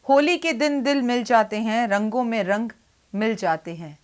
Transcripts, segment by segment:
होली के दिन दिल मिल जाते हैं, रंगों में रंग मिल जाते हैं,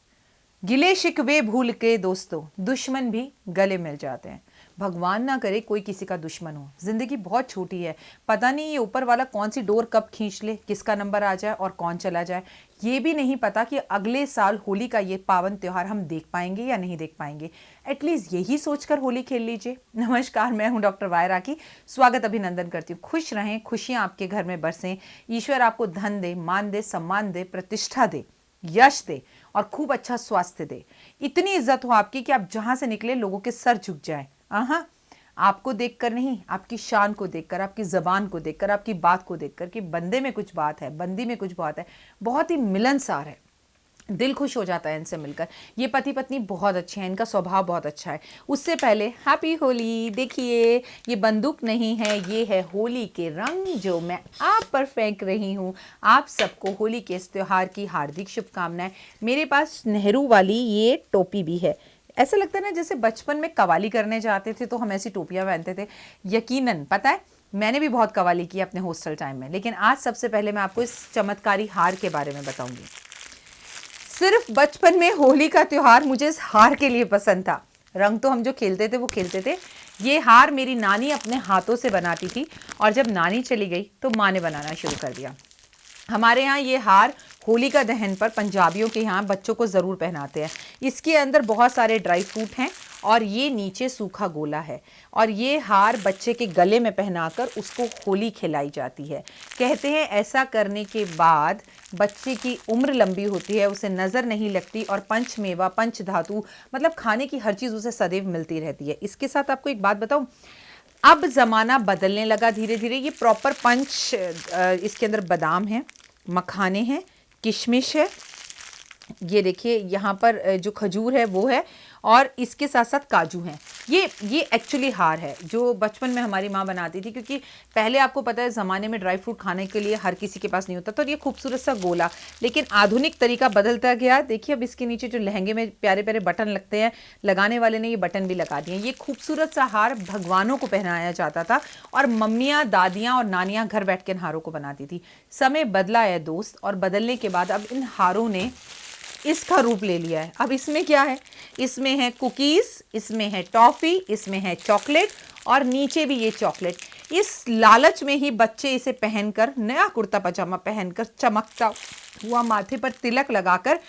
गिले शिकवे भूल के दोस्तों दुश्मन भी गले मिल जाते हैं। भगवान ना करे कोई किसी का दुश्मन हो। जिंदगी बहुत छोटी है, पता नहीं ये ऊपर वाला कौन सी डोर कब खींच ले, किसका नंबर आ जाए और कौन चला जाए। ये भी नहीं पता कि अगले साल होली का ये पावन त्योहार हम देख पाएंगे या नहीं देख पाएंगे। एटलीस्ट यही सोचकर होली खेल लीजिए। नमस्कार, मैं हूं डॉक्टर वाय राकी। स्वागत अभिनंदन करती हूँ। खुश रहें, खुशियां आपके घर में बरसें, ईश्वर आपको धन दे, मान दे, सम्मान दे, प्रतिष्ठा दे, यश दे और खूब अच्छा स्वास्थ्य दे। इतनी इज्जत हो आपकी कि आप जहां से निकले लोगों के सर झुक जाएं। आपको देखकर नहीं, आपकी शान को देखकर, आपकी जबान को देखकर, आपकी बात को देखकर कि बंदे में कुछ बात है, बंदी में कुछ बात है। बहुत ही मिलनसार है, दिल खुश हो जाता है इनसे मिलकर। ये पति पत्नी बहुत अच्छे हैं, इनका स्वभाव बहुत अच्छा है। उससे पहले हैप्पी होली। देखिए, ये बंदूक नहीं है, ये है होली के रंग जो मैं आप पर फेंक रही हूँ। आप सबको होली के इस त्योहार की हार्दिक शुभकामनाएं। मेरे पास नेहरू वाली ये टोपी भी है। ऐसा लगता है ना जैसे बचपन में कवाली करने जाते थे तो हम ऐसी टोपियां पहनते थे। यकीनन पता है, मैंने भी बहुत कवाली की अपने हॉस्टल टाइम में। लेकिन आज सबसे पहले मैं आपको इस चमत्कारी हार के बारे में बताऊंगी। सिर्फ बचपन में होली का त्योहार मुझे इस हार के लिए पसंद था। रंग तो हम जो खेलते थे वो खेलते थे। ये हार मेरी नानी अपने हाथों से बनाती थी और जब नानी चली गई तो माँ ने बनाना शुरू कर दिया। हमारे यहाँ ये हार होलिका दहन पर पंजाबियों के यहाँ बच्चों को ज़रूर पहनाते हैं। इसके अंदर बहुत सारे ड्राई फ्रूट हैं और ये नीचे सूखा गोला है और ये हार बच्चे के गले में पहनाकर उसको होली खिलाई जाती है। कहते हैं ऐसा करने के बाद बच्चे की उम्र लंबी होती है, उसे नज़र नहीं लगती और पंचमेवा पंच धातु मतलब खाने की हर चीज़ उसे सदैव मिलती रहती है। इसके साथ आपको एक बात बताऊँ, अब ज़माना बदलने लगा धीरे धीरे। ये प्रॉपर पंच, इसके अंदर बादाम है, मखाने हैं, किशमिश है, ये देखिए यहाँ पर जो खजूर है वो है और इसके साथ साथ काजू हैं। ये एक्चुअली हार है जो बचपन में हमारी माँ बनाती थी, क्योंकि पहले आपको पता है ज़माने में ड्राई फ्रूट खाने के लिए हर किसी के पास नहीं होता। तो ये खूबसूरत सा गोला, लेकिन आधुनिक तरीका बदलता गया। देखिए अब इसके नीचे जो लहंगे में प्यारे प्यारे बटन लगते हैं, लगाने वाले ने ये बटन भी लगा दिए। ये खूबसूरत सा हार भगवानों को पहनाया जाता था और मम्मियाँ, दादियाँ और नानियाँ घर बैठ के इन हारों को बनाती थी। समय बदला है दोस्त, और बदलने के बाद अब इन हारों ने इसका रूप ले लिया है। अब इसमें क्या है, इसमें है कुकीज़, इसमें है टॉफ़ी, इसमें है चॉकलेट और नीचे भी ये चॉकलेट। इस लालच में ही बच्चे इसे पहनकर, नया कुर्ता पजामा पहनकर, चमकता हुआ माथे पर तिलक लगाकर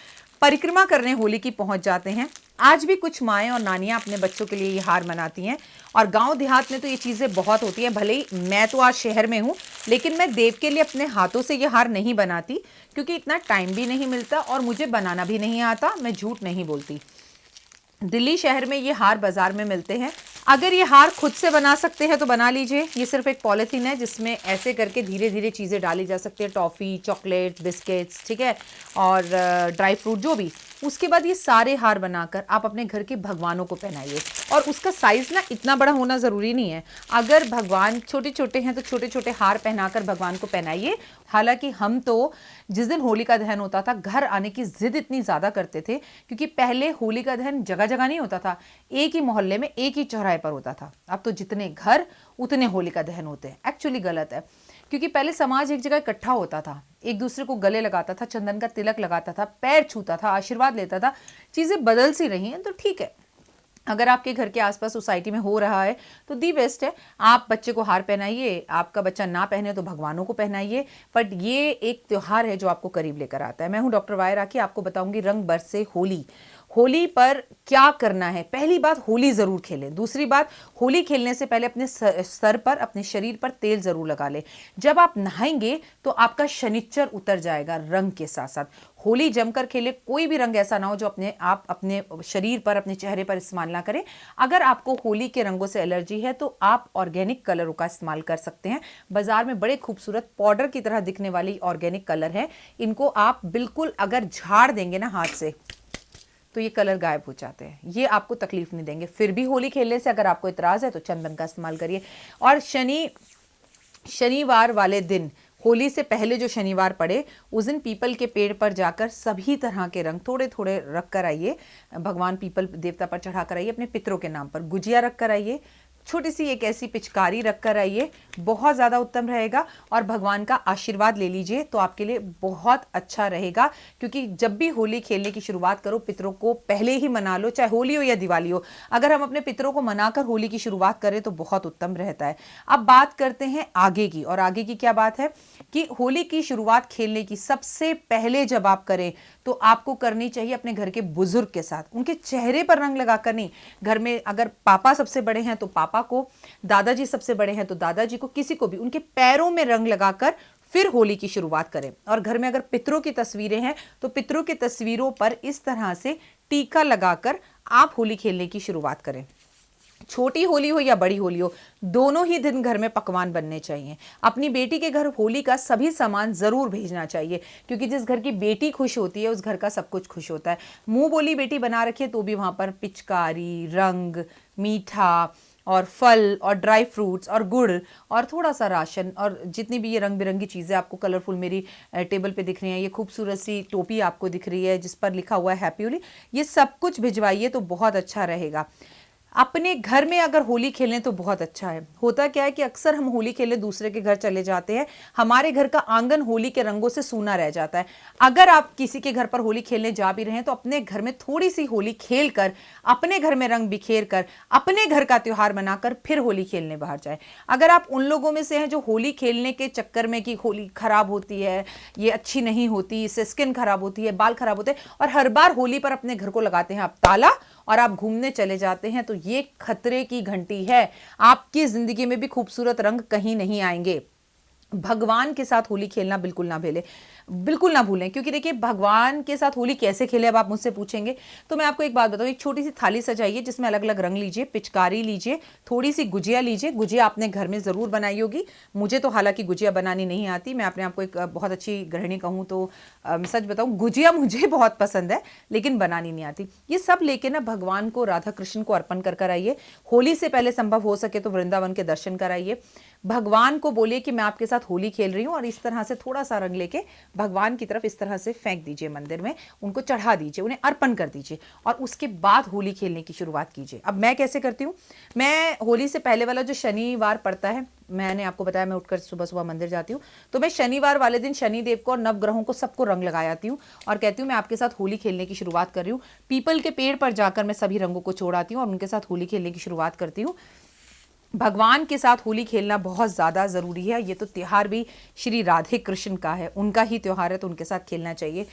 परिक्रमा करने होली की पहुंच जाते हैं। आज भी कुछ माएँ और नानियाँ अपने बच्चों के लिए ये हार मनाती हैं और गांव देहात में तो ये चीज़ें बहुत होती हैं। भले ही मैं तो आज शहर में हूँ, लेकिन मैं देव के लिए अपने हाथों से ये हार नहीं बनाती, क्योंकि इतना टाइम भी नहीं मिलता और मुझे बनाना भी नहीं आता। मैं झूठ नहीं बोलती। दिल्ली शहर में ये हार बाजार में मिलते हैं। अगर ये हार खुद से बना सकते हैं तो बना लीजिए। ये सिर्फ एक पॉलीथीन है जिसमें ऐसे करके धीरे धीरे चीज़ें डाली जा सकती है, टॉफ़ी, चॉकलेट, बिस्किट्स, ठीक है, और ड्राई फ्रूट जो भी। उसके बाद ये सारे हार बनाकर आप अपने घर के भगवानों को पहनाइए। और उसका साइज़ ना इतना बड़ा होना ज़रूरी नहीं है। अगर भगवान छोटे छोटे हैं तो छोटे छोटे हार पहनाकर भगवान को पहनाइए। हालांकि हम तो जिस दिन होली का दहन होता था घर आने की जिद इतनी ज़्यादा करते थे, क्योंकि पहले होली का दहन जगह जगह नहीं होता था, एक ही मोहल्ले में एक ही चौराहे पर होता था। अब तो जितने घर उतने होली का दहन होते हैं। एक्चुअली गलत है, क्योंकि पहले समाज एक जगह इकट्ठा होता था, एक दूसरे को गले लगाता था, चंदन का तिलक लगाता था, पैर छूता था, आशीर्वाद लेता था। चीज़ें बदल सी रही हैं तो ठीक है। अगर आपके घर के आसपास सोसाइटी में हो रहा है तो दी बेस्ट है, आप बच्चे को हार पहनाइए। आपका बच्चा ना पहने तो भगवानों को पहनाइए। बट ये एक त्योहार है जो आपको करीब लेकर आता है। मैं हूं डॉक्टर वाय राकी, आपको बताऊंगी रंग बरसे होली। होली पर क्या करना है। पहली बात, होली ज़रूर खेलें। दूसरी बात, होली खेलने से पहले अपने सर पर, अपने शरीर पर तेल ज़रूर लगा लें। जब आप नहाएंगे तो आपका शनिच्चर उतर जाएगा रंग के साथ साथ। होली जमकर खेले, कोई भी रंग ऐसा ना हो जो आप अपने शरीर पर, अपने चेहरे पर इस्तेमाल ना करें। अगर आपको होली के रंगों से एलर्जी है तो आप ऑर्गेनिक कलरों का इस्तेमाल कर सकते हैं। बाजार में बड़े खूबसूरत पाउडर की तरह दिखने वाली ऑर्गेनिक कलर है। इनको आप बिल्कुल अगर झाड़ देंगे ना हाथ से तो ये कलर गायब हो जाते हैं। ये आपको तकलीफ नहीं देंगे। फिर भी होली खेलने से अगर आपको इतराज़ है तो चंदन का इस्तेमाल करिए। और शनिवार वाले दिन, होली से पहले जो शनिवार पड़े, उस दिन पीपल के पेड़ पर जाकर सभी तरह के रंग थोड़े थोड़े रख कर आइए। भगवान पीपल देवता पर चढ़ा कर आइए। अपने पितरों के नाम पर गुजिया रख कर आइए, छोटी सी एक ऐसी पिचकारी रख कर आइए, बहुत ज़्यादा उत्तम रहेगा। और भगवान का आशीर्वाद ले लीजिए तो आपके लिए बहुत अच्छा रहेगा। क्योंकि जब भी होली खेलने की शुरुआत करो, पितरों को पहले ही मना लो, चाहे होली हो या दिवाली हो। अगर हम अपने पितरों को मनाकर होली की शुरुआत करें तो बहुत उत्तम रहता है। अब बात करते हैं आगे की, और आगे की क्या बात है कि होली की शुरुआत खेलने की सबसे पहले जब आप करें तो आपको करनी चाहिए अपने घर के बुजुर्ग के साथ। उनके चेहरे पर रंग लगाकर नहीं, घर में अगर पापा सबसे बड़े हैं तो पापा को, दादाजी सबसे बड़े हैं तो दादाजी को, किसी को भी उनके पैरों में रंग लगाकर फिर होली की शुरुआत करें। और घर में अगर पितरों की तस्वीरें हैं तो पितरों की तस्वीरों पर इस तरह से टीका लगाकर आप होली खेलने की शुरुआत करें। छोटी होली हो या बड़ी होली हो, दोनों ही दिन घर में पकवान बनने चाहिए। अपनी बेटी के घर होली का सभी सामान जरूर भेजना चाहिए, क्योंकि जिस घर की बेटी खुश होती है उस घर का सब कुछ खुश होता है। मुंह बोली बेटी बना रखिए तो भी वहां पर पिचकारी, रंग, मीठा और फल और ड्राई फ्रूट्स और गुड़ और थोड़ा सा राशन और जितनी भी ये रंग बिरंगी चीज़ें आपको कलरफुल मेरी टेबल पे दिख रही हैं, ये खूबसूरत सी टोपी आपको दिख रही है जिस पर लिखा हुआ है हैप्पी होली, ये सब कुछ भिजवाइए तो बहुत अच्छा रहेगा। अपने घर में अगर होली खेलें तो बहुत अच्छा है। होता क्या है कि अक्सर हम होली खेलने दूसरे के घर चले जाते हैं, हमारे घर का आंगन होली के रंगों से सूना रह जाता है। अगर आप किसी के घर पर होली खेलने जा भी रहे हैं तो अपने घर में थोड़ी सी होली खेल कर, अपने घर में रंग बिखेर कर, अपने घर का त्योहार मनाकर फिर होली खेलने बाहर जाए। अगर आप उन लोगों में से हैं जो होली खेलने के चक्कर में कि होली खराब होती है, ये अच्छी नहीं होती, इससे स्किन खराब होती है, बाल खराब होते हैं, और हर बार होली पर अपने घर को लगाते हैं आप ताला और आप घूमने चले जाते हैं, तो ये खतरे की घंटी है। आपकी जिंदगी में भी खूबसूरत रंग कहीं नहीं आएंगे। भगवान के साथ होली खेलना बिल्कुल ना भूलें। क्योंकि देखिए, भगवान के साथ होली कैसे खेले, अब आप मुझसे पूछेंगे तो मैं आपको एक बात बताऊं। एक छोटी सी थाली सजाइए जिसमें अलग अलग रंग लीजिए, पिचकारी लीजिए, थोड़ी सी गुजिया लीजिए। गुजिया आपने घर में जरूर बनाई होगी, मुझे तो हालांकि गुजिया बनानी नहीं आती, मैं अपने आपको एक बहुत अच्छी गृहिणी कहूँ तो सच बताऊं, गुजिया मुझे बहुत पसंद है लेकिन बनानी नहीं आती। ये सब लेके ना भगवान को, राधा कृष्ण को अर्पण कर आइए। होली से पहले संभव हो सके तो वृंदावन के दर्शन कराइए। भगवान को बोलिए कि मैं आपके साथ होली खेल रही हूं, और इस तरह से थोड़ा सा रंग लेके भगवान की तरफ इस तरह से फेंक दीजिए मंदिर में, उनको चढ़ा दीजिए, उन्हें अर्पण कर दीजिए, और उसके बाद होली खेलने की शुरुआत कीजिए। अब मैं कैसे करती हूँ, मैं होली से पहले वाला जो शनिवार पड़ता है, मैंने आपको बताया मैं उठकर सुबह सुबह मंदिर जाती हूँ, तो मैं शनिवार वाले दिन शनिदेव को और नवग्रहों को सबको रंग लगाती हूँ और कहती हूँ मैं आपके साथ होली खेलने की शुरुआत कर रही हूँ। पीपल के पेड़ पर जाकर मैं सभी रंगों को छोड़ाती हूँ और उनके साथ होली खेलने की शुरुआत करती हूँ। भगवान के साथ होली खेलना बहुत ज़्यादा ज़रूरी है। ये तो त्यौहार भी श्री राधे कृष्ण का है, उनका ही त्यौहार है, तो उनके साथ खेलना चाहिए।